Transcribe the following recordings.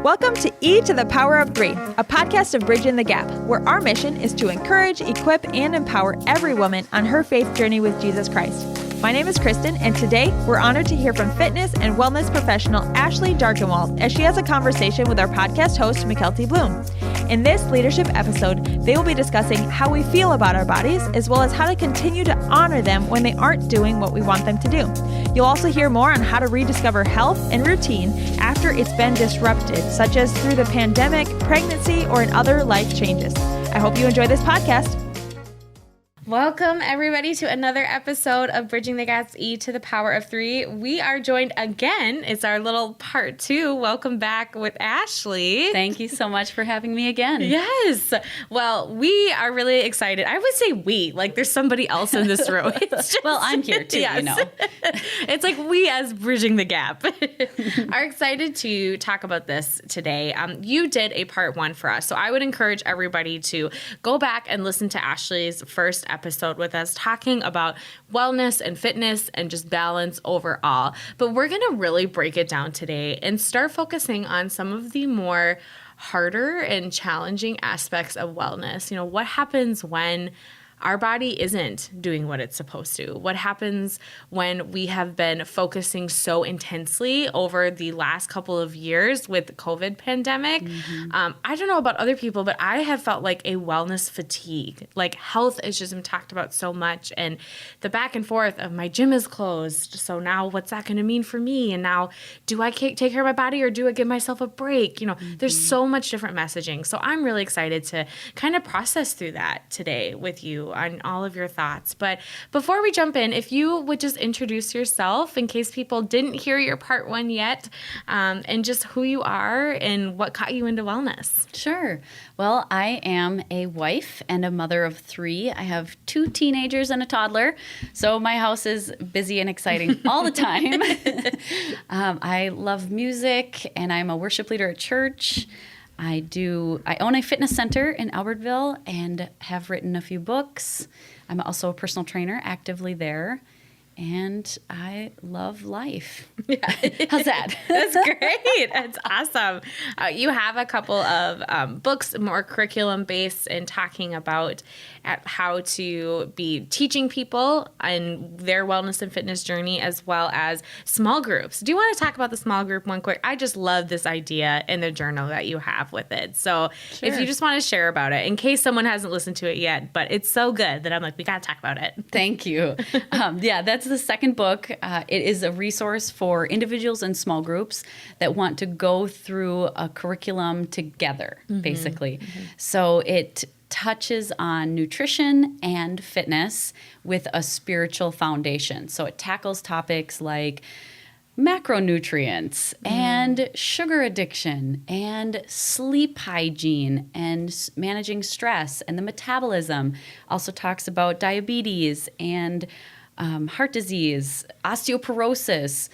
Welcome to E to the Power of Three, a podcast of Bridging the Gap, where our mission is to encourage, equip, and empower every woman on her faith journey with Jesus Christ. My name is Kristen, and today we're honored to hear from fitness and wellness professional Ashley Darkenwald as she has a conversation with our podcast host, Mykelti Bloom. In this leadership episode, they will be discussing how we feel about our bodies, as well as how to continue to honor them when they aren't doing what we want them to do. You'll also hear more on how to rediscover health and routine after it's been disrupted, such as through the pandemic, pregnancy, or in other life changes. I hope you enjoy this podcast. Welcome, everybody, to another episode of Bridging the Gap's E to the Power of Three. We are joined again. It's our little part two. Welcome back with Ashley. Thank you so much for having me again. Yes. Well, we are really excited. I would say we, like there's somebody else in this room. Well, I'm here too, yes. You know. It's like we as Bridging the Gap are excited to talk about this today. You did a part one for us, so I would encourage everybody to go back and listen to Ashley's first episode with us talking about wellness and fitness and just balance overall. But we're going to really break it down today and start focusing on some of the more harder and challenging aspects of wellness. You know, what happens when our body isn't doing what it's supposed to? What happens when we have been focusing so intensely over the last couple of years with the COVID pandemic? I don't know about other people, but I have felt like a wellness fatigue. Like health is just been talked about so much, and the back and forth of my gym is closed. So now what's that going to mean for me? And now do I take care of my body or do I give myself a break? You know, there's so much different messaging. So I'm really excited to kind of process through that today with you on all of your thoughts. But before we jump in, if you would just introduce yourself in case people didn't hear your part one yet, and just who you are and what got you into wellness. Sure. Well, I am a wife and a mother of three. I have 2 teenagers and a toddler, so my house is busy and exciting all the time. I love music, and I'm a worship leader at church. I own a fitness center in Albertville and have written a few books. I'm also a personal trainer, actively there. And I love life. Yeah. How's that? That's great. That's awesome. You have a couple of books, more curriculum-based, and talking about how to be teaching people and their wellness and fitness journey, as well as small groups. Do you want to talk about the small group one quick? I just love this idea in the journal that you have with it. So If you just want to share about it, in case someone hasn't listened to it yet, but it's so good that I'm like, we got to talk about it. Thank you. That's the second book. It is a resource for individuals and small groups that want to go through a curriculum together, basically. So it touches on nutrition and fitness with a spiritual foundation. So it tackles topics like macronutrients and sugar addiction and sleep hygiene and managing stress and the metabolism. Also talks about diabetes and heart disease, osteoporosis.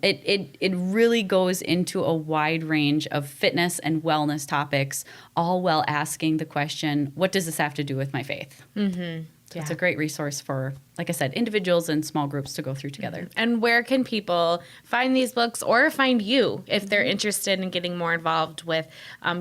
It really goes into a wide range of fitness and wellness topics, all while asking the question, what does this have to do with my faith? So it's a great resource for, like I said, individuals and small groups to go through together. And where can people find these books or find you if they're interested in getting more involved with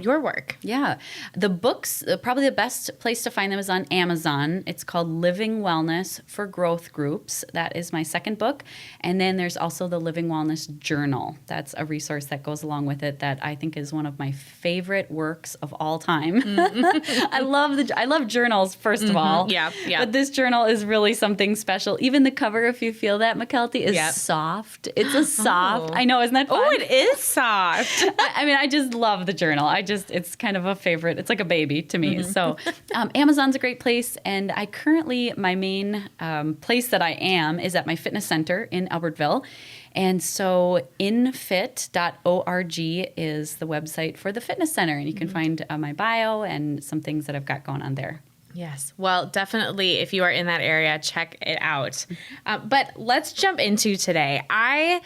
your work? Yeah. The books, probably the best place to find them is on Amazon. It's called Living Wellness for Growth Groups. That is my second book. And then there's also the Living Wellness Journal. That's a resource that goes along with it that I think is one of my favorite works of all time. I love journals, first of all. Yeah. But this journal is really something special. Even the cover, if you feel that, Mykelti, is soft. It's a soft. I know, isn't that fun? Oh, it is soft. I just love the journal. It's kind of a favorite. It's like a baby to me. So Amazon's a great place. And my main place that I am is at my fitness center in Albertville. And so infit.org is the website for the fitness center. And you can find my bio and some things that I've got going on there. Yes. Well, definitely, if you are in that area, check it out. But let's jump into today. I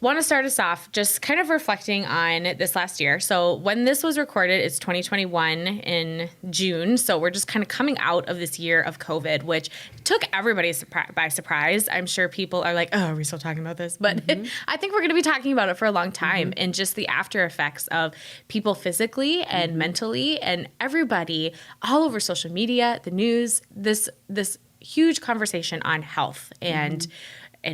Want to start us off just kind of reflecting on this last year. So when this was recorded, it's 2021 in June. So we're just kind of coming out of this year of COVID, which took everybody by surprise. I'm sure people are like, oh, are we still talking about this? But I think we're going to be talking about it for a long time, and just the after effects of people physically and mentally, and everybody all over social media, the news, this huge conversation on health and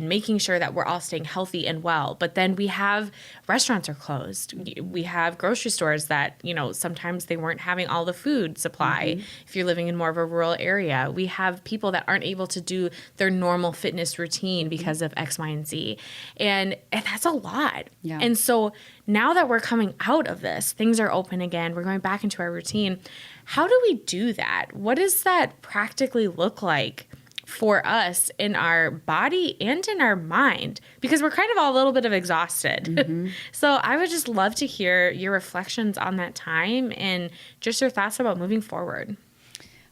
making sure that we're all staying healthy and well. But then we have restaurants are closed. We have grocery stores that, sometimes they weren't having all the food supply if you're living in more of a rural area. We have people that aren't able to do their normal fitness routine because of X, Y, and Z. And that's a lot. Yeah. And so now that we're coming out of this, things are open again, we're going back into our routine. How do we do that? What does that practically look like for us in our body and in our mind? Because we're kind of all a little bit of exhausted. So I would just love to hear your reflections on that time and just your thoughts about moving forward.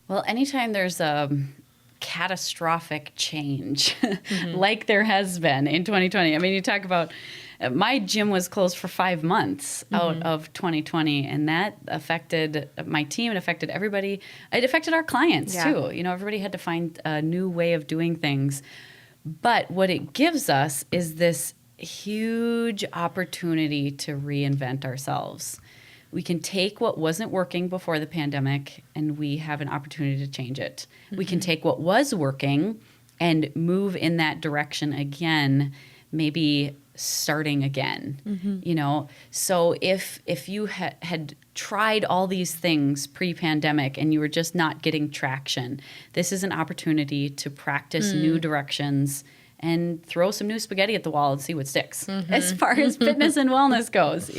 Well, anytime there's a catastrophic change like there has been in 2020, I mean, you talk about my gym was closed for 5 months out of 2020, and that affected my team. It affected everybody. It affected our clients too. Everybody had to find a new way of doing things. But what it gives us is this huge opportunity to reinvent ourselves. We can take what wasn't working before the pandemic, and we have an opportunity to change it. We can take what was working and move in that direction again, maybe starting again, So if you had tried all these things pre-pandemic and you were just not getting traction, this is an opportunity to practice new directions and throw some new spaghetti at the wall and see what sticks. As far as fitness and wellness goes,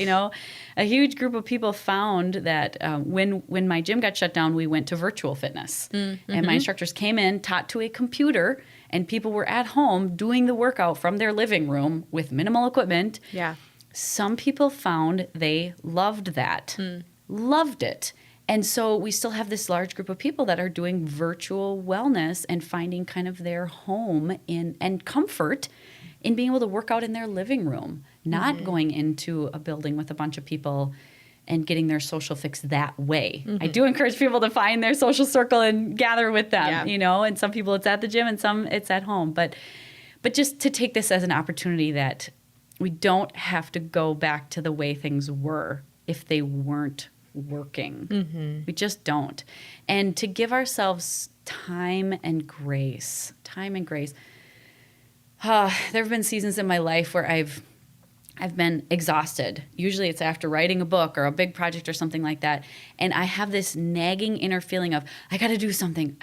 a huge group of people found that when my gym got shut down, we went to virtual fitness, and my instructors came in, taught to a computer, and people were at home doing the workout from their living room with minimal equipment. Yeah. Some people found they loved that, loved it. And so we still have this large group of people that are doing virtual wellness and finding kind of their home and comfort in being able to work out in their living room, not going into a building with a bunch of people and getting their social fix that way. I do encourage people to find their social circle and gather with them, and some people it's at the gym and some it's at home. But just to take this as an opportunity that we don't have to go back to the way things were if they weren't working. We just don't. And to give ourselves time and grace. There have been seasons in my life where I've been exhausted. Usually it's after writing a book or a big project or something like that. And I have this nagging inner feeling of, I got to do something.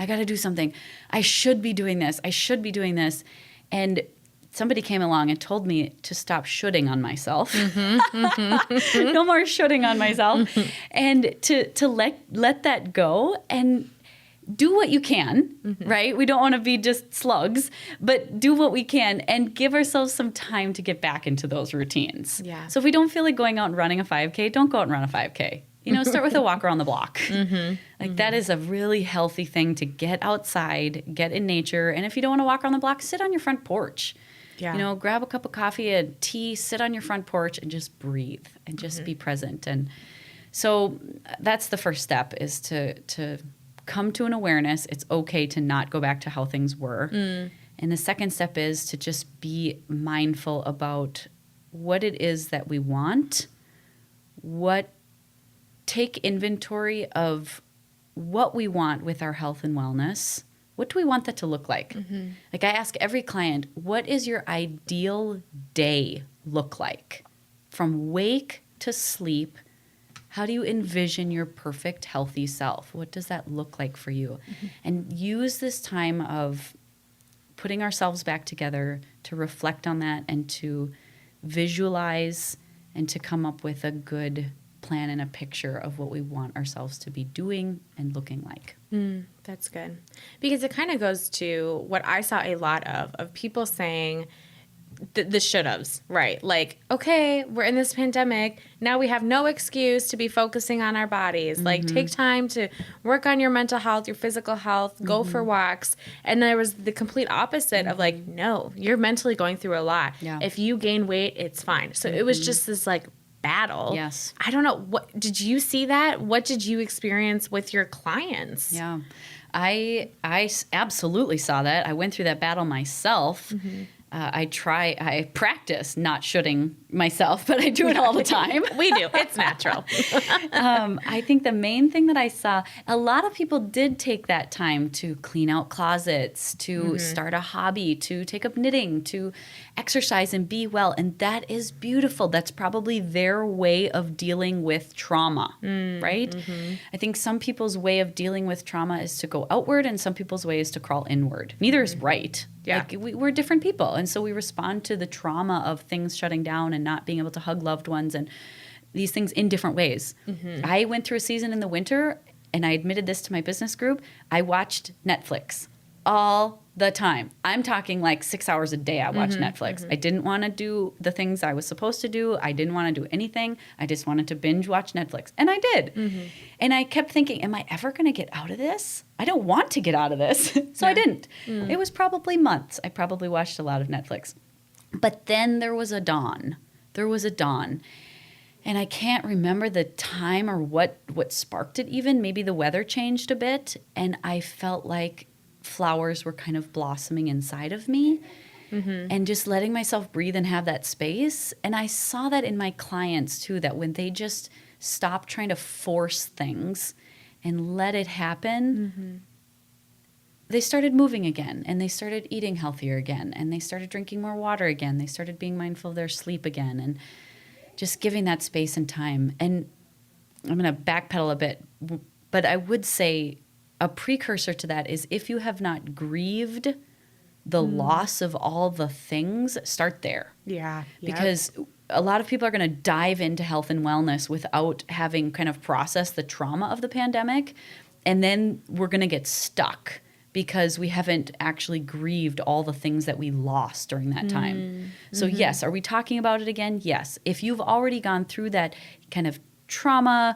I should be doing this. And somebody came along and told me to stop shoulding on myself. No more shoulding on myself. And to let that go and do what you can, right? We don't want to be just slugs, but do what we can and give ourselves some time to get back into those routines. Yeah. So if we don't feel like going out and running a 5K, don't go out and run a 5K. Start with a walk around the block. That is a really healthy thing to get outside, get in nature. And if you don't want to walk around the block, sit on your front porch. Yeah. Grab a cup of coffee and tea, sit on your front porch and just breathe and just be present. And so that's the first step, is to come to an awareness. It's okay to not go back to how things were. And the second step is to just be mindful about what it is that we want. Take inventory of what we want with our health and wellness. What do we want that to look like? Like, I ask every client, what is your ideal day look like? From wake to sleep, how do you envision your perfect healthy self? What does that look like for you? And use this time of putting ourselves back together to reflect on that and to visualize and to come up with a good plan and a picture of what we want ourselves to be doing and looking like. That's good. Because it kind of goes to what I saw a lot of people saying, the should-haves, right? Like, okay, we're in this pandemic. Now we have no excuse to be focusing on our bodies. Like, take time to work on your mental health, your physical health, go for walks. And there was the complete opposite of like, no, you're mentally going through a lot. Yeah. If you gain weight, it's fine. So it was just this like battle. Yes. I don't know. What did you see that? What did you experience with your clients? Yeah. I absolutely saw that. I went through that battle myself. I practice not shooting myself, but I do it all the time. We do. It's natural. I think the main thing that I saw, a lot of people did take that time to clean out closets, to start a hobby, to take up knitting, to exercise and be well. And that is beautiful. That's probably their way of dealing with trauma, right? I think some people's way of dealing with trauma is to go outward, and some people's way is to crawl inward. Neither is right. Yeah. Like we're different people. And so we respond to the trauma of things shutting down and not being able to hug loved ones and these things in different ways. I went through a season in the winter, and I admitted this to my business group. I watched Netflix all the time. I'm talking like 6 hours a day I watched Netflix. I didn't want to do the things I was supposed to do. I didn't want to do anything. I just wanted to binge watch Netflix. And I did. And I kept thinking, am I ever going to get out of this? I don't want to get out of this. So I didn't. It was probably months. I probably watched a lot of Netflix. But then there was a dawn. And I can't remember the time or what sparked it even. Maybe the weather changed a bit. And I felt like flowers were kind of blossoming inside of me and just letting myself breathe and have that space. And I saw that in my clients too, that when they just stop trying to force things and let it happen, they started moving again, and they started eating healthier again, and they started drinking more water again. They started being mindful of their sleep again, and just giving that space and time. And I'm going to backpedal a bit, but I would say a precursor to that is if you have not grieved the loss of all the things, start there. Yeah. Because a lot of people are going to dive into health and wellness without having kind of processed the trauma of the pandemic. And then we're going to get stuck because we haven't actually grieved all the things that we lost during that time. So yes, are we talking about it again? Yes. If you've already gone through that kind of trauma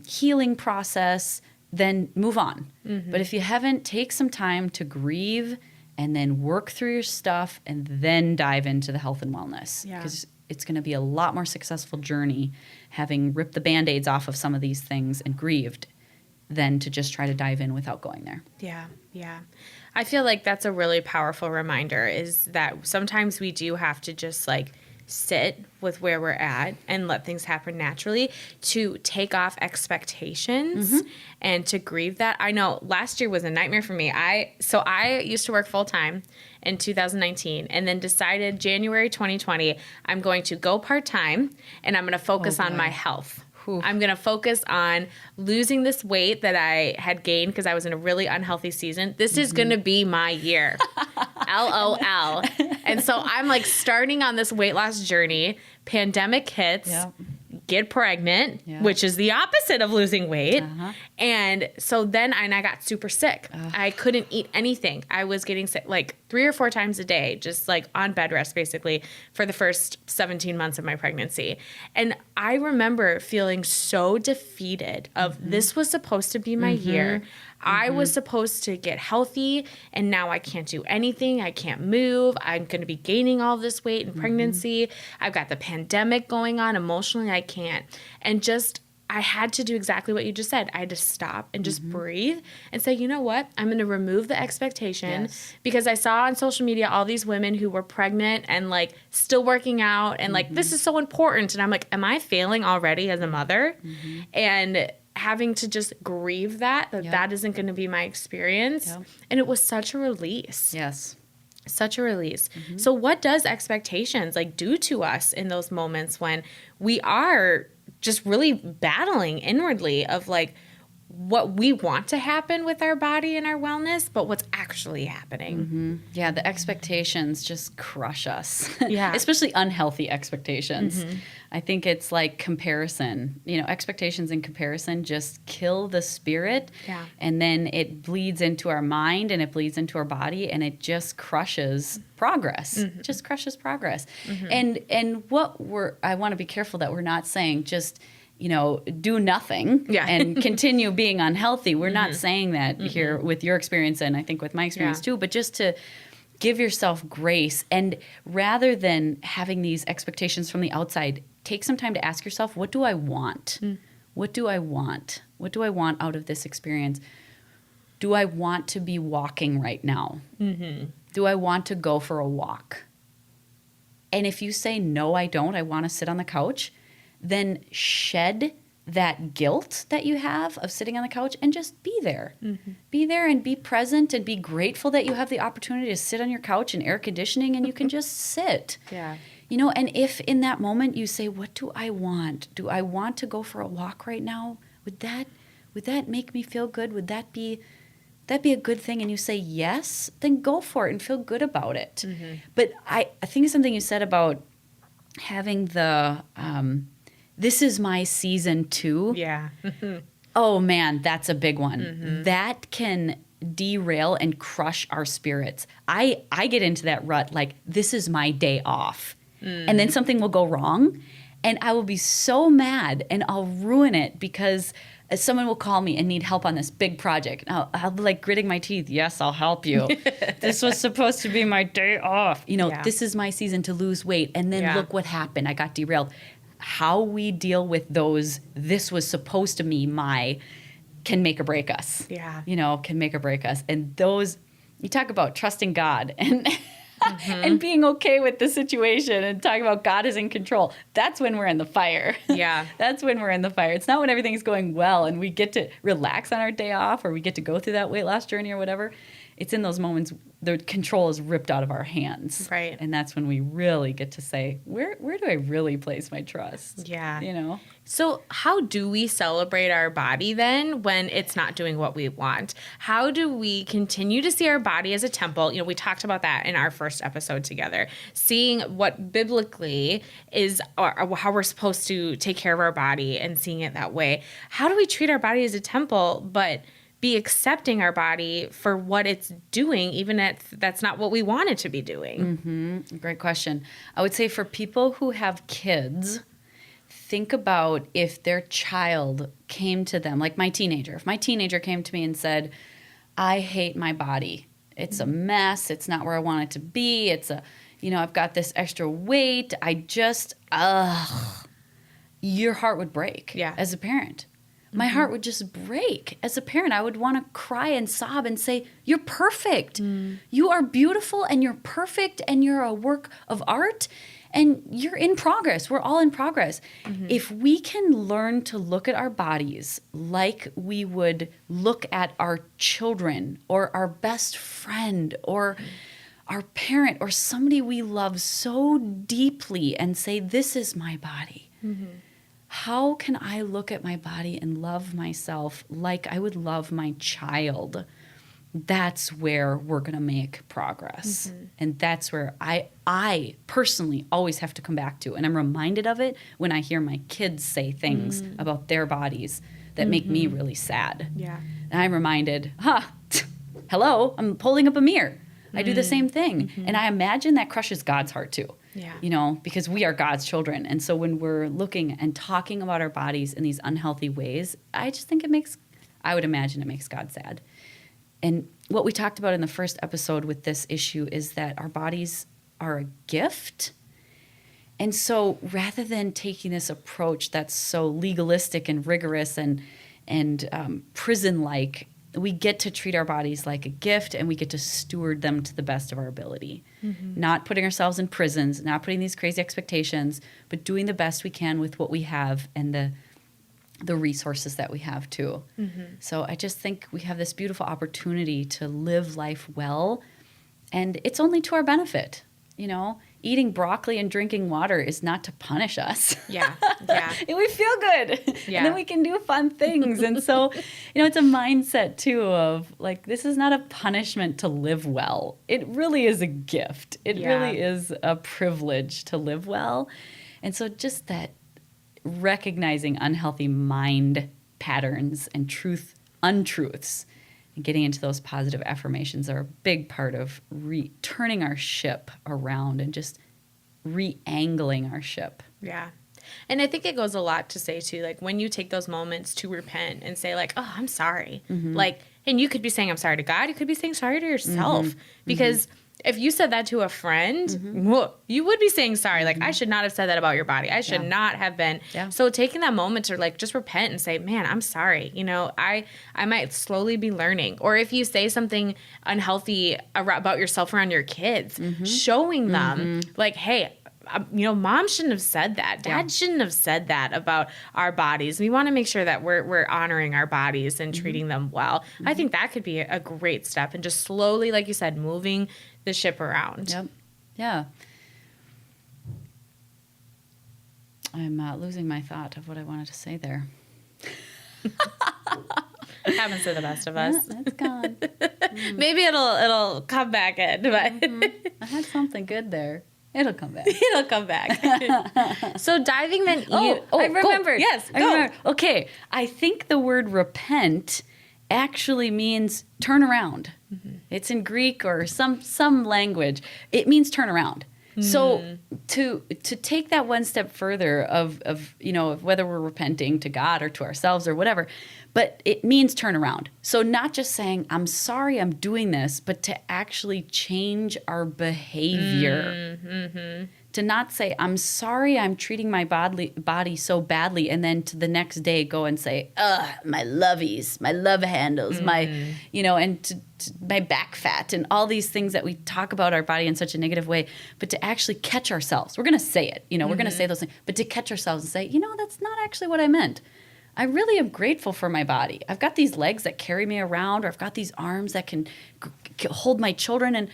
healing process, then move on. But if you haven't, take some time to grieve and then work through your stuff and then dive into the health and wellness. Yeah. Because it's going to be a lot more successful journey having ripped the Band-Aids off of some of these things and grieved than to just try to dive in without going there. Yeah. I feel like that's a really powerful reminder, is that sometimes we do have to just like sit with where we're at and let things happen naturally, to take off expectations and to grieve that. I know last year was a nightmare for me. I used to work full time in 2019 and then decided January 2020, I'm going to go part time and I'm going to focus on my health. I'm going to focus on losing this weight that I had gained because I was in a really unhealthy season. This is going to be my year. LOL. And so I'm like starting on this weight loss journey. Pandemic hits. Get pregnant, which is the opposite of losing weight. And so then I got super sick. I couldn't eat anything. I was getting sick like 3 or 4 times a day, just like on bed rest basically for the first 17 months of my pregnancy. And I remember feeling so defeated of this was supposed to be my year. I was supposed to get healthy, and now I can't do anything. I can't move. I'm going to be gaining all this weight in pregnancy. I've got the pandemic going on. Emotionally, I can't. And just, I had to do exactly what you just said. I had to stop and just breathe and say, you know what? I'm going to remove the expectation, because I saw on social media all these women who were pregnant and like still working out and like, this is so important. And I'm like, am I failing already as a mother? And having to just grieve that isn't going to be my experience. And it was such a release. Such a release. So what does expectations like do to us in those moments when we are just really battling inwardly of like what we want to happen with our body and our wellness, but what's actually happening? Yeah, the expectations just crush us. Especially unhealthy expectations. I think it's like comparison. Expectations and comparison just kill the spirit. Yeah. And then it bleeds into our mind and it bleeds into our body and it just crushes progress. It just crushes progress. And I want to be careful that we're not saying just do nothing and continue being unhealthy. We're not saying that here with your experience and I think with my experience too, but just to give yourself grace. And rather than having these expectations from the outside, take some time to ask yourself, what do I want? What do I want? What do I want out of this experience? Do I want to be walking right now? Do I want to go for a walk? And if you say, no, I don't, I want to sit on the couch, then shed that guilt that you have of sitting on the couch and just be there. Be there and be present and be grateful that you have the opportunity to sit on your couch in air conditioning and you can just sit. Yeah. And if in that moment you say, what do I want? Do I want to go for a walk right now? Would that make me feel good? Would that be a good thing? And you say yes, then go for it and feel good about it. But I think something you said about having the this is my season too. Yeah. Oh man, that's a big one. That can derail and crush our spirits. I get into that rut like this is my day off. And then something will go wrong and I will be so mad and I'll ruin it because someone will call me and need help on this big project. And I'll be like gritting my teeth. Yes, I'll help you. This was supposed to be my day off. This is my season to lose weight. And then look what happened. I got derailed. How we deal with those, this was supposed to be can make or break us. Yeah. Can make or break us. And those, you talk about trusting God and and being okay with the situation and talking about God is in control. That's when we're in the fire. Yeah. That's when we're in the fire. It's not when everything's going well and we get to relax on our day off or we get to go through that weight loss journey or whatever. It's in those moments the control is ripped out of our hands. Right. And that's when we really get to say, where do I really place my trust? Yeah. So how do we celebrate our body then when it's not doing what we want? How do we continue to see our body as a temple? We talked about that in our first episode together, seeing what biblically is or how we're supposed to take care of our body and seeing it that way. How do we treat our body as a temple, but be accepting our body for what it's doing, even if that's not what we want it to be doing? Great question. I would say for people who have kids, think about if their child came to them, like my teenager. If my teenager came to me and said, I hate my body. It's a mess. It's not where I want it to be. I've got this extra weight. Your heart would break as a parent. My heart would just break. As a parent, I would want to cry and sob and say, you're perfect. You are beautiful and you're perfect and you're a work of art and you're in progress. We're all in progress. If we can learn to look at our bodies like we would look at our children or our best friend or our parent or somebody we love so deeply and say, this is my body. How can I look at my body and love myself like I would love my child? That's where we're going to make progress. And that's where I personally always have to come back to. And I'm reminded of it when I hear my kids say things about their bodies that make me really sad. Yeah. And I'm reminded, hello, I'm holding up a mirror. I do the same thing. And I imagine that crushes God's heart too. Yeah. Because we are God's children. And so when we're looking and talking about our bodies in these unhealthy ways, I just think I would imagine it makes God sad. And what we talked about in the first episode with this issue is that our bodies are a gift. And so rather than taking this approach that's so legalistic and rigorous and prison-like, we get to treat our bodies like a gift and we get to steward them to the best of our ability. Not putting ourselves in prisons, not putting these crazy expectations, but doing the best we can with what we have and the resources that we have too. So I just think we have this beautiful opportunity to live life well, and it's only to our benefit. Eating broccoli and drinking water is not to punish us. Yeah. And we feel good. Yeah. And then we can do fun things. And so, it's a mindset too of like, this is not a punishment to live well. It really is a gift. It really is a privilege to live well. And so just that recognizing unhealthy mind patterns and untruths, and getting into those positive affirmations are a big part of turning our ship around and just re-angling our ship. Yeah. And I think it goes a lot to say too, like when you take those moments to repent and say like, oh, I'm sorry. Like, and you could be saying, I'm sorry to God. You could be saying sorry to yourself, because if you said that to a friend, you would be saying sorry. Like, I should not have said that about your body. I should not have been. Yeah. So taking that moment to like just repent and say, man, I'm sorry. You know, I might slowly be learning. Or if you say something unhealthy about yourself around your kids, showing them like, hey, you know, mom shouldn't have said that. Dad shouldn't have said that about our bodies. We want to make sure that we're honoring our bodies and treating them well. I think that could be a great step, and just slowly, like you said, moving the ship around. Yep. Yeah. I'm losing my thought of what I wanted to say there. Happens to the best of us. It's gone. Maybe it'll come back in. But I had something good there. It'll come back. It'll come back. So diving then... I remembered. Go. Yes, go. I remembered. Okay, I think the word repent actually means turn around. It's in Greek or some language. It means turn around. So to take that one step further of you know, whether we're repenting to God or to ourselves or whatever, but it means turn around. So not just saying, I'm sorry I'm doing this, but to actually change our behavior. To not say, I'm sorry I'm treating my body so badly, and then to the next day go and say, my lovies, my love handles, my, you know, and to my back fat and all these things that we talk about our body in such a negative way, but to actually catch ourselves. We're going to say it, you know, we're going to say those things, but to catch ourselves and say, you know, that's not actually what I meant. I really am grateful for my body. I've got these legs that carry me around, or I've got these arms that can hold my children, and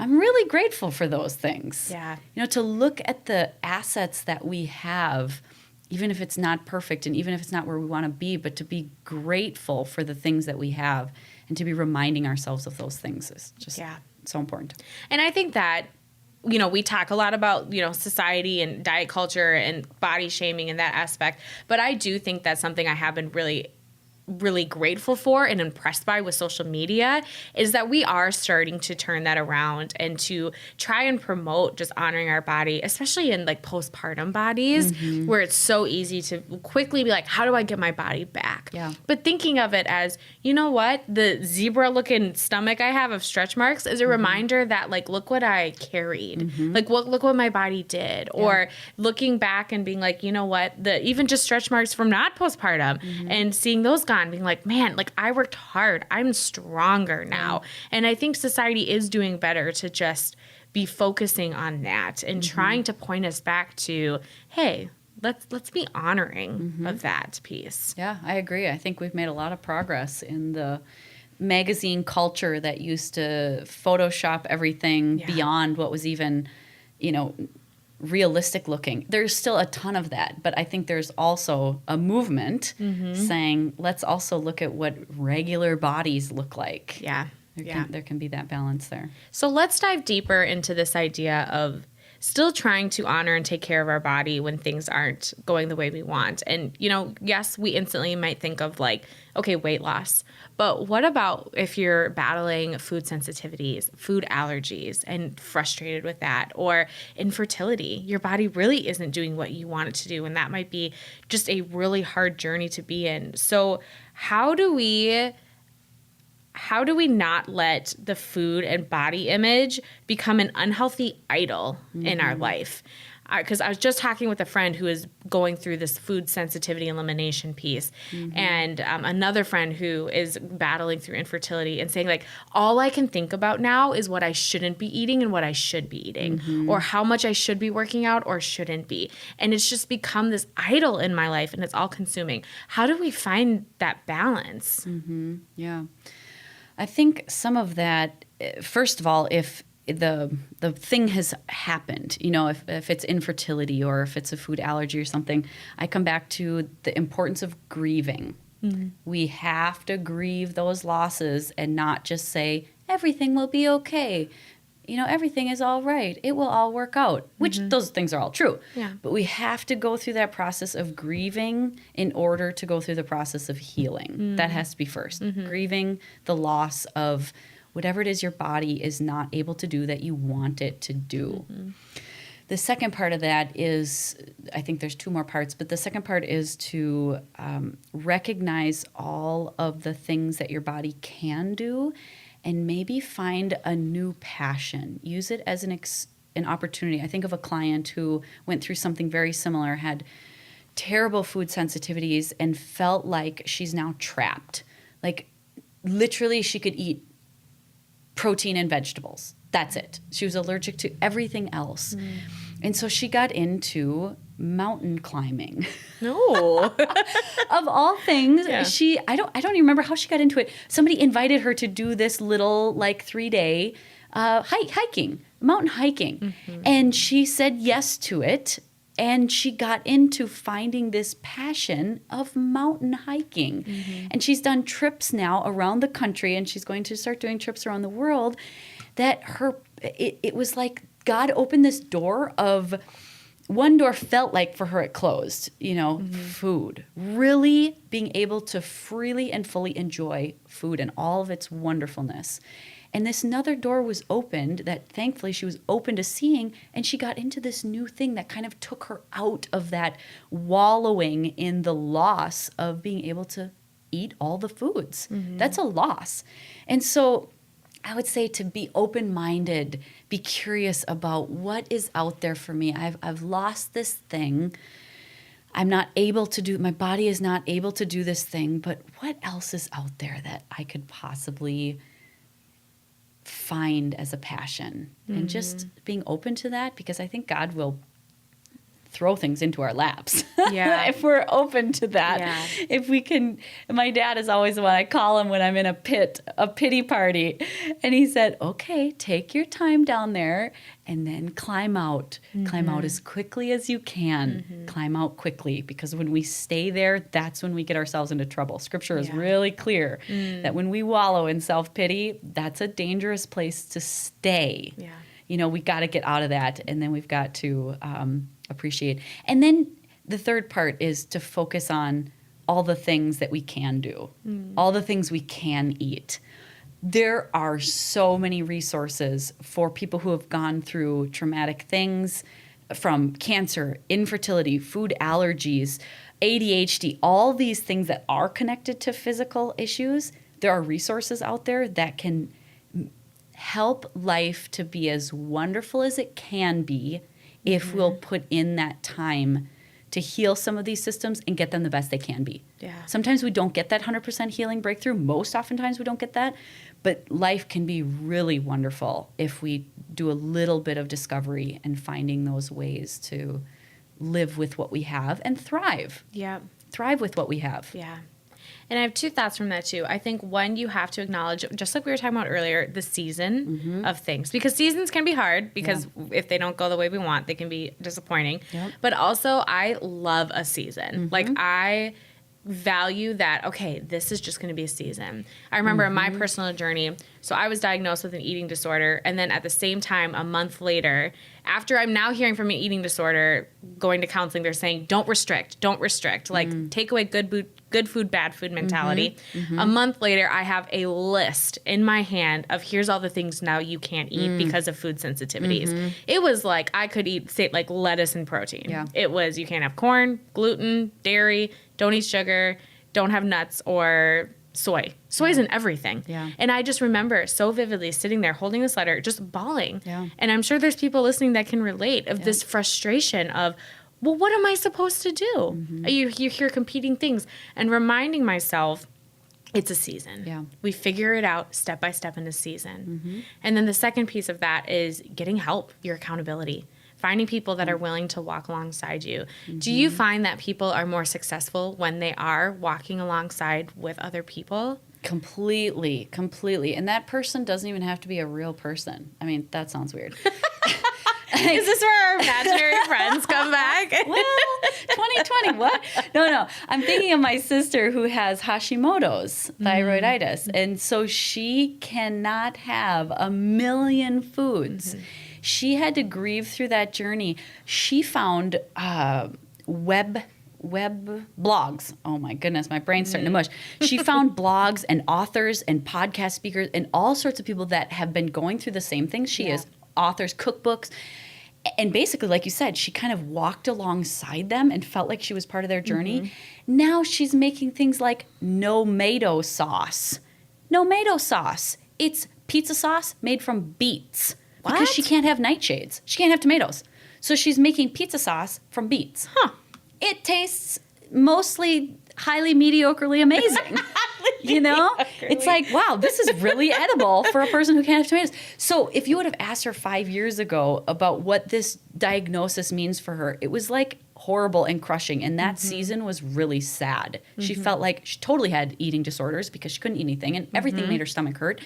I'm really grateful for those things. Yeah. You know, to look at the assets that we have, even if it's not perfect and even if it's not where we want to be, but to be grateful for the things that we have and to be reminding ourselves of those things is just so important. And I think that, you know, we talk a lot about, you know, society and diet culture and body shaming and that aspect, but I do think that's something I have been really grateful for and impressed by with social media, is that we are starting to turn that around and to try and promote just honoring our body, especially in like postpartum bodies, where it's so easy to quickly be like, how do I get my body back? Yeah. But thinking of it as, you know what, the zebra looking stomach I have of stretch marks is a reminder that like, look what I carried, like look what my body did, or looking back and being like, you know what, even just stretch marks from not postpartum and seeing those gone, being like, man, like I worked hard. I'm stronger now. And I think society is doing better to just be focusing on that and trying to point us back to, hey, let's be honoring of that piece. Yeah, I agree. I think we've made a lot of progress in the magazine culture that used to Photoshop everything beyond what was even, you know, realistic looking. There's still a ton of that, but I think there's also a movement saying, let's also look at what regular bodies look like. There can be that balance there. So let's dive deeper into this idea of still trying to honor and take care of our body when things aren't going the way we want. And, you know, yes, we instantly might think of like, okay, weight loss. But what about if you're battling food sensitivities, food allergies, and frustrated with that, or infertility? Your body really isn't doing what you want it to do, and that might be just a really hard journey to be in. So how do we not let the food and body image become an unhealthy idol in our life? Because I was just talking with a friend who is going through this food sensitivity elimination piece, and another friend who is battling through infertility and saying, like, all I can think about now is what I shouldn't be eating and what I should be eating, or how much I should be working out or shouldn't be. And it's just become this idol in my life, and it's all consuming. How do we find that balance? Yeah. I think some of that, first of all, if the thing has happened, you know, if it's infertility or if it's a food allergy or something, I come back to the importance of grieving. We have to grieve those losses and not just say, everything will be okay. everything is all right. It will all work out, which those things are all true. Yeah. But we have to go through that process of grieving in order to go through the process of healing. That has to be first. Grieving the loss of whatever it is your body is not able to do that you want it to do. The second part of that is, I think there's two more parts, but the second part is to recognize all of the things that your body can do and maybe find a new passion. Use it as an opportunity. I think of a client who went through something very similar, had terrible food sensitivities, and felt like she's now trapped. Like literally she could eat protein and vegetables. That's it. She was allergic to everything else. And so she got into mountain climbing. No. Of all things, Yeah. I don't even remember how she got into it. Somebody invited her to do this little 3-day mountain hiking. And she said yes to it. And she got into finding this passion of mountain hiking. And she's done trips now around the country, and she's going to start doing trips around the world. That it was like God opened this door of, one door felt like for her it closed, food. Really being able to freely and fully enjoy food and all of its wonderfulness. And this another door was opened that thankfully she was open to seeing, and she got into this new thing that kind of took her out of that wallowing in the loss of being able to eat all the foods. That's a loss. And so I would say to be open-minded, be curious about what is out there for me. I've lost this thing. I'm not able to do, my body is not able to do this thing, but what else is out there that I could possibly find as a passion? And just being open to that, because I think God will throw things into our laps. Yeah. If we're open to that. Yeah. If we can, my dad is always the one I call him when I'm in a pity party. And he said, okay, take your time down there and then climb out. Climb out as quickly as you can. Climb out quickly, because when we stay there, that's when we get ourselves into trouble. Scripture is really clear that when we wallow in self-pity, that's a dangerous place to stay. Yeah. We got to get out of that, and then we've got to appreciate. And then the third part is to focus on all the things that we can do, all the things we can eat. There are so many resources for people who have gone through traumatic things, from cancer, infertility, food allergies, ADHD, all these things that are connected to physical issues. There are resources out there that can help life to be as wonderful as it can be if we'll put in that time to heal some of these systems and get them the best they can be. Yeah. Sometimes we don't get that 100% healing breakthrough. Most oftentimes we don't get that. But life can be really wonderful if we do a little bit of discovery and finding those ways to live with what we have and thrive. Yeah. Thrive with what we have. Yeah. And I have two thoughts from that too. I think one, you have to acknowledge, just like we were talking about earlier, the season of things. Because seasons can be hard, because if they don't go the way we want, they can be disappointing. Yep. But also, I love a season. Like, I value that, okay, this is just going to be a season. I remember in my personal journey, so I was diagnosed with an eating disorder, and then at the same time, a month later, after I'm now hearing from an eating disorder, going to counseling, they're saying, don't restrict, like take away good food, bad food mentality. A month later, I have a list in my hand of here's all the things now you can't eat because of food sensitivities. It was like I could eat, say, like lettuce and protein. Yeah. It was, you can't have corn, gluten, dairy, don't eat sugar, don't have nuts or soy. Soy's in everything. Yeah. And I just remember so vividly sitting there holding this letter, just bawling. Yeah. And I'm sure there's people listening that can relate of this frustration of, well, what am I supposed to do? You hear competing things, and reminding myself, it's a season. Yeah. We figure it out step by step in a season. And then the second piece of that is getting help, your accountability, finding people that are willing to walk alongside you. Do you find that people are more successful when they are walking alongside with other people? Completely. And that person doesn't even have to be a real person. I mean, that sounds weird. Is this where our imaginary friends come back? Well, 2020, what? No. I'm thinking of my sister who has Hashimoto's thyroiditis. And so she cannot have a million foods. She had to grieve through that journey. She found web blogs. Oh my goodness, my brain's starting to mush. She found blogs and authors and podcast speakers and all sorts of people that have been going through the same things she is, authors, cookbooks. And basically, like you said, she kind of walked alongside them and felt like she was part of their journey. Now she's making things like no-mato sauce. No-mato sauce. It's pizza sauce made from beets. What? Because she can't have nightshades. She can't have tomatoes. So she's making pizza sauce from beets. Huh. It tastes mostly highly mediocrely amazing. You know? It's like, wow, this is really edible for a person who can't have tomatoes. So if you would have asked her 5 years ago about what this diagnosis means for her, it was like horrible and crushing. And that season was really sad. She felt like she totally had eating disorders because she couldn't eat anything and everything made her stomach hurt.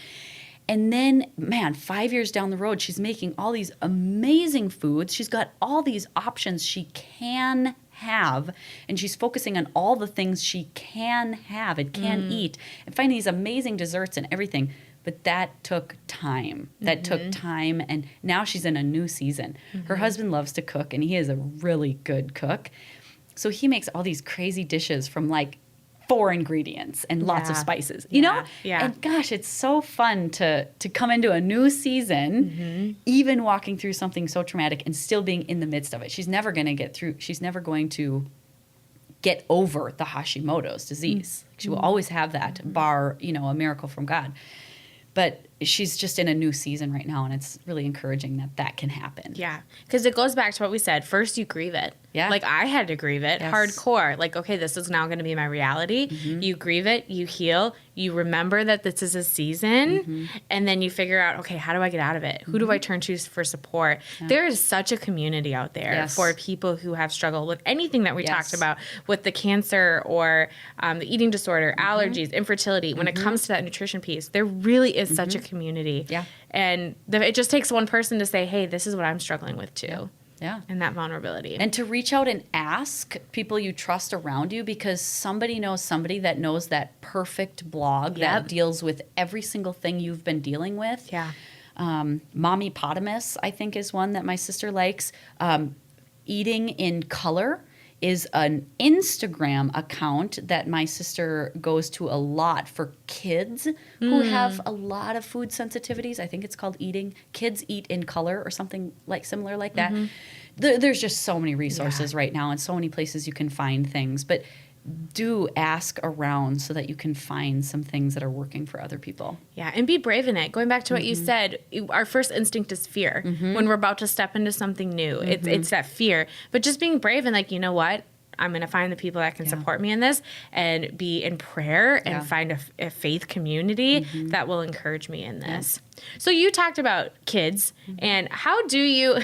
And then, man, 5 years down the road, she's making all these amazing foods. She's got all these options she can have, and she's focusing on all the things she can have and can eat and finding these amazing desserts and everything. But that took time. That took time, and now she's in a new season. Her husband loves to cook, and he is a really good cook. So he makes all these crazy dishes from like 4 ingredients and lots of spices, you know? Yeah. And gosh, it's so fun to come into a new season, even walking through something so traumatic and still being in the midst of it. She's never going to get over the Hashimoto's disease. She will always have that, bar, a miracle from God. But she's just in a new season right now, and it's really encouraging that can happen. Yeah, because it goes back to what we said. First, you grieve it. Yeah. Like, I had to grieve it hardcore. Like, okay, this is now going to be my reality. You grieve it, you heal, you remember that this is a season, and then you figure out, okay, how do I get out of it? Who do I turn to for support? Yeah. There is such a community out there for people who have struggled with anything that we talked about, with the cancer or the eating disorder, allergies, infertility. When it comes to that nutrition piece, there really is such a community. Yeah. And it just takes one person to say, hey, this is what I'm struggling with too. Yeah. And that vulnerability. And to reach out and ask people you trust around you, because somebody knows somebody that knows that perfect blog that deals with every single thing you've been dealing with. Yeah. Mommy Potamus, I think, is one that my sister likes. Eating in Color is an Instagram account that my sister goes to a lot for kids who have a lot of food sensitivities. I think it's called Kids Eat in Color or something like similar like that. There's just so many resources right now and so many places you can find things. But do ask around so that you can find some things that are working for other people. Yeah, and be brave in it. Going back to what you said, our first instinct is fear. When we're about to step into something new, it's that fear. But just being brave and like, you know what? I'm going to find the people that can support me in this and be in prayer and find a faith community that will encourage me in this. So you talked about kids and how do you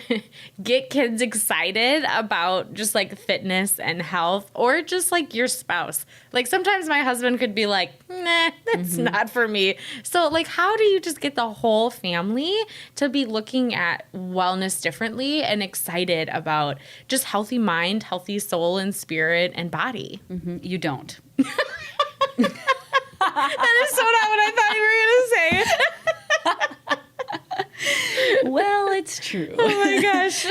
get kids excited about just like fitness and health, or just like your spouse? Like sometimes my husband could be like, nah, that's not for me. So like, how do you just get the whole family to be looking at wellness differently and excited about just healthy mind, healthy soul and spirit and body? You don't. That is so not what I thought you were going to say. Well, it's true. Oh my gosh.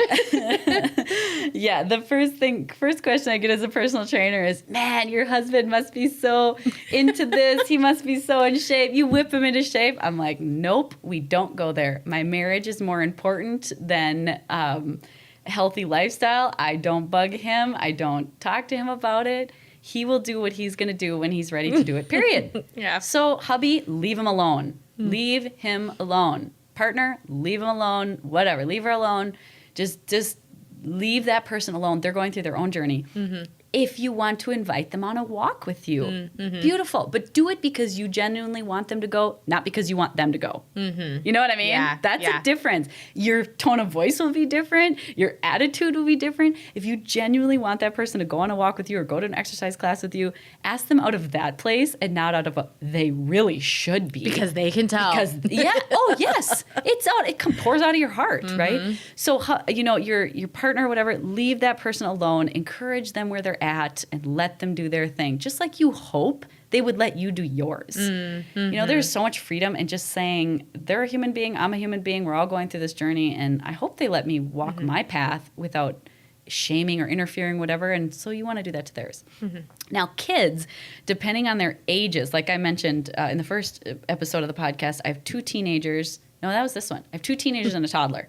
Yeah, the first question I get as a personal trainer is, man, your husband must be so into this. He must be so in shape. You whip him into shape. I'm like, nope, we don't go there. My marriage is more important than healthy lifestyle. I don't bug him. I don't talk to him about it. He will do what he's going to do when he's ready to do it, period. Yeah. So, hubby, leave him alone. Leave him alone. Partner, leave him alone. Whatever, leave her alone. Just leave that person alone. They're going through their own journey. If you want to invite them on a walk with you, beautiful. But do it because you genuinely want them to go, not because you want them to go. You know what I mean? Yeah, That's a difference. Your tone of voice will be different. Your attitude will be different. If you genuinely want that person to go on a walk with you or go to an exercise class with you, ask them out of that place and not out of a, they really should be. Because they can tell. Oh, yes. It's out. It pours out of your heart, right? So, your partner or whatever, leave that person alone. Encourage them where they're at and let them do their thing. Just like you hope they would let you do yours. There's so much freedom in just saying, they're a human being, I'm a human being, we're all going through this journey, and I hope they let me walk my path without shaming or interfering, whatever. And so you want to do that to theirs. Now, kids, depending on their ages, like I mentioned in the first episode of the podcast, I have 2 teenagers. No, that was this one. I have 2 teenagers and a toddler.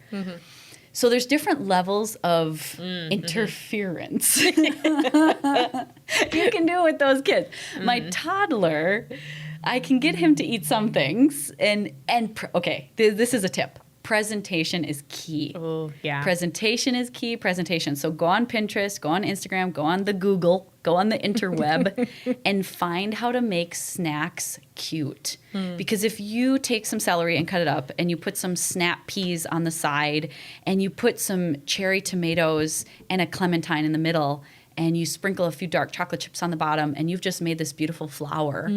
So there's different levels of interference you can do with those kids. My toddler, I can get him to eat some things. Okay, this is a tip. Presentation is key. Oh, yeah. Presentation is key. Presentation. So go on Pinterest, go on Instagram, go on the Google, go on the interweb, and find how to make snacks cute. Because if you take some celery and cut it up, and you put some snap peas on the side, and you put some cherry tomatoes and a clementine in the middle, and you sprinkle a few dark chocolate chips on the bottom, and you've just made this beautiful flower.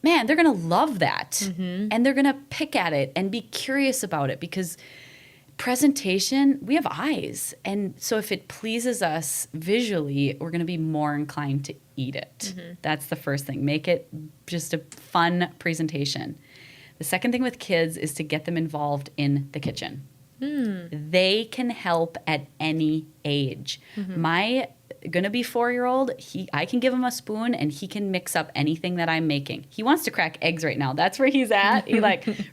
Man, they're going to love that. And they're going to pick at it and be curious about it, because presentation, we have eyes. And so if it pleases us visually, we're going to be more inclined to eat it. That's the first thing. Make it just a fun presentation. The second thing with kids is to get them involved in the kitchen. They can help at any age. My gonna be 4-year-old, I can give him a spoon and he can mix up anything that I'm making. He wants to crack eggs right now. That's where he's at. He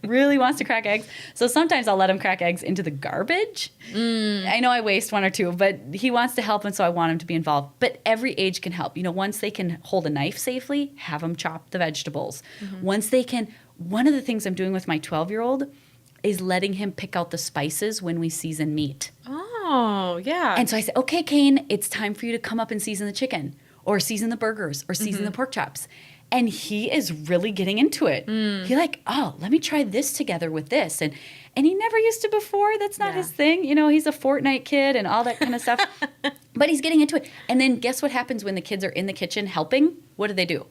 really wants to crack eggs. So sometimes I'll let him crack eggs into the garbage. I know I waste 1 or 2, but he wants to help, and so I want him to be involved. But every age can help. Once they can hold a knife safely, have them chop the vegetables. Once they can, one of the things I'm doing with my 12-year-old is letting him pick out the spices when we season meat. Oh, yeah. And so I said, okay, Kane, it's time for you to come up and season the chicken, or season the burgers, or season the pork chops. And he is really getting into it. He let me try this together with this. And he never used to before. That's not his thing. He's a Fortnite kid and all that kind of stuff. But he's getting into it. And then guess what happens when the kids are in the kitchen helping? What do?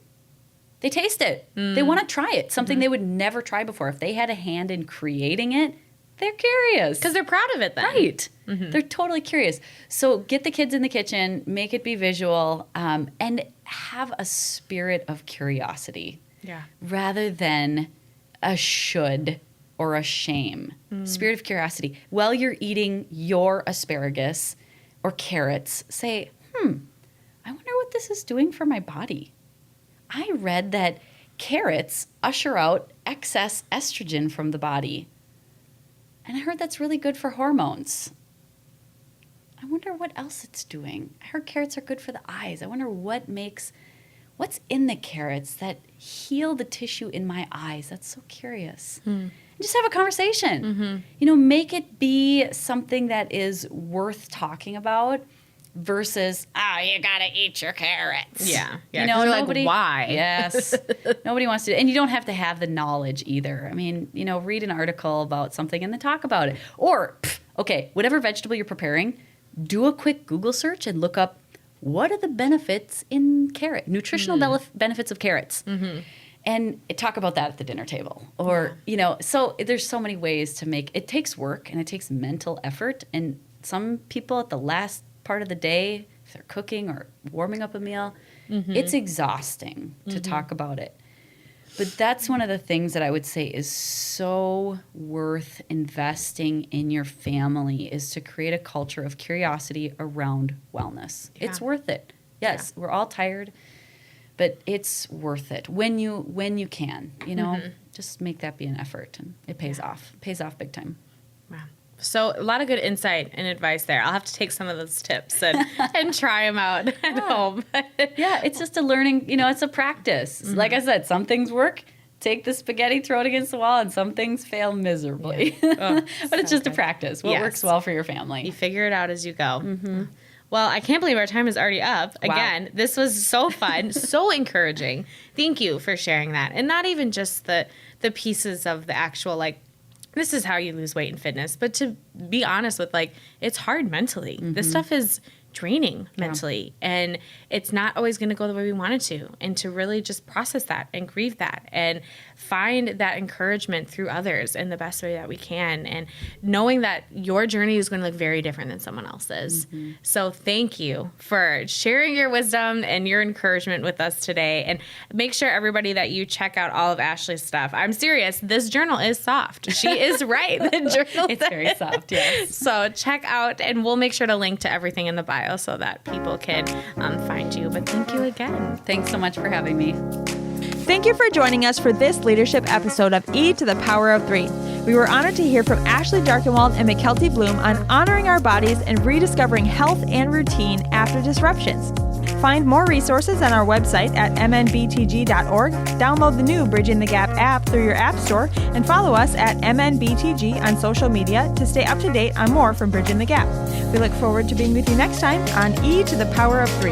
They taste it. They want to try it, something they would never try before. If they had a hand in creating it, they're curious. Because they're proud of it then. Right. They're totally curious. So get the kids in the kitchen, make it be visual, and have a spirit of curiosity. Yeah. Rather than a should or a shame. Spirit of curiosity. While you're eating your asparagus or carrots, say, I wonder what this is doing for my body. I read that carrots usher out excess estrogen from the body. And I heard that's really good for hormones. I wonder what else it's doing. I heard carrots are good for the eyes. I wonder what's in the carrots that heal the tissue in my eyes. That's so curious. And just have a conversation. Make it be something that is worth talking about versus, you got to eat your carrots. Yeah. Nobody, why? Yes. Nobody wants to. And you don't have to have the knowledge either. I mean, read an article about something and then talk about it. Or, whatever vegetable you're preparing, do a quick Google search and look up, what are the benefits in nutritional benefits of carrots? And talk about that at the dinner table. Or, so there's so many ways to make, it takes work and it takes mental effort. And some people at the last part of the day, if they're cooking or warming up a meal, it's exhausting to talk about it. But that's one of the things that I would say is so worth investing in your family, is to create a culture of curiosity around wellness. Yeah. It's worth it. Yes, we're all tired, but it's worth it when you can. Just make that be an effort, and it pays off. It pays off big time. Wow. So a lot of good insight and advice there. I'll have to take some of those tips and try them out at home. Yeah, it's just a learning, it's a practice. Like I said, some things work. Take the spaghetti, throw it against the wall, and some things fail miserably. Yeah. But it's just a practice. What works well for your family? You figure it out as you go. Well, I can't believe our time is already up. Wow. Again, this was so fun, so encouraging. Thank you for sharing that. And not even just the pieces of the actual, like, this is how you lose weight in fitness, but to be honest with, like, it's hard mentally. This stuff is draining mentally, and it's not always going to go the way we want it to. And to really just process that and grieve that and find that encouragement through others in the best way that we can, and knowing that your journey is going to look very different than someone else's. So thank you for sharing your wisdom and your encouragement with us today. And make sure, everybody, that you check out all of Ashley's stuff. I'm serious. This journal is soft. She is right. The journal It's very soft, yes. So check out, and we'll make sure to link to everything in the bio so that people can find you. But thank you again. Thanks so much for having me. Thank you for joining us for this leadership episode of E to the Power of 3. We were honored to hear from Ashley Darkenwald and McKelty Bloom on honoring our bodies and rediscovering health and routine after disruptions. Find more resources on our website at mnbtg.org, download the new Bridging the Gap app through your app store, and follow us at mnbtg on social media to stay up to date on more from Bridging the Gap. We look forward to being with you next time on E to the Power of 3.